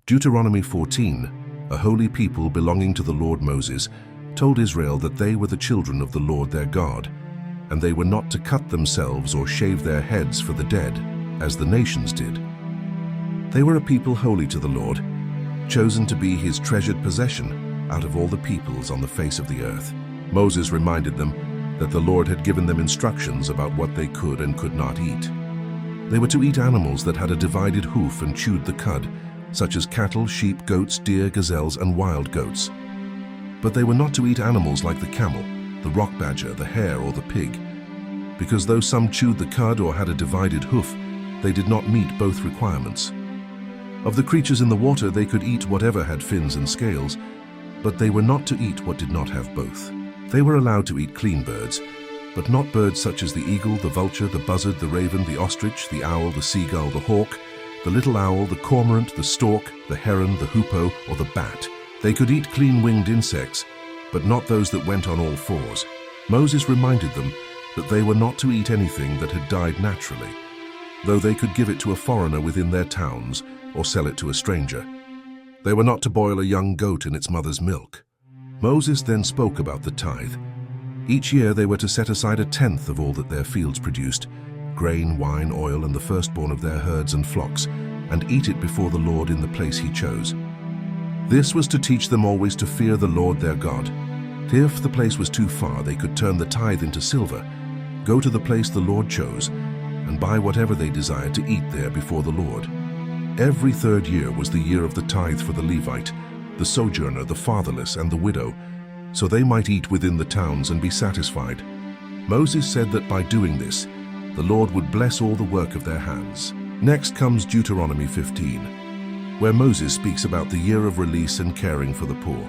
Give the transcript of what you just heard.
Deuteronomy 14, a holy people belonging to the Lord Moses, told Israel that they were the children of the Lord their God, and they were not to cut themselves or shave their heads for the dead, as the nations did. They were a people holy to the Lord, chosen to be his treasured possession out of all the peoples on the face of the earth. Moses reminded them that the Lord had given them instructions about what they could and could not eat. They were to eat animals that had a divided hoof and chewed the cud, such as cattle, sheep, goats, deer, gazelles, and wild goats. But they were not to eat animals like the camel, the rock badger, the hare, or the pig, because though some chewed the cud or had a divided hoof, they did not meet both requirements. Of the creatures in the water they could eat whatever had fins and scales, but they were not to eat what did not have both. They were allowed to eat clean birds, but not birds such as the eagle, the vulture, the buzzard, the raven, the ostrich, the owl, the seagull, the hawk, the little owl, the cormorant, the stork, the heron, the hoopoe, or the bat. They could eat clean-winged insects, but not those that went on all fours. Moses reminded them that they were not to eat anything that had died naturally, though they could give it to a foreigner within their towns or sell it to a stranger. They were not to boil a young goat in its mother's milk. Moses then spoke about the tithe. Each year they were to set aside 1/10 of all that their fields produced, grain, wine, oil, and the firstborn of their herds and flocks, and eat it before the Lord in the place he chose. This was to teach them always to fear the Lord their God. If the place was too far, they could turn the tithe into silver, go to the place the Lord chose, and buy whatever they desired to eat there before the Lord. Every 3rd year was the year of the tithe for the Levite, the sojourner, the fatherless, and the widow, so they might eat within the towns and be satisfied. Moses said that by doing this, the Lord would bless all the work of their hands. Next comes Deuteronomy 15, where Moses speaks about the year of release and caring for the poor.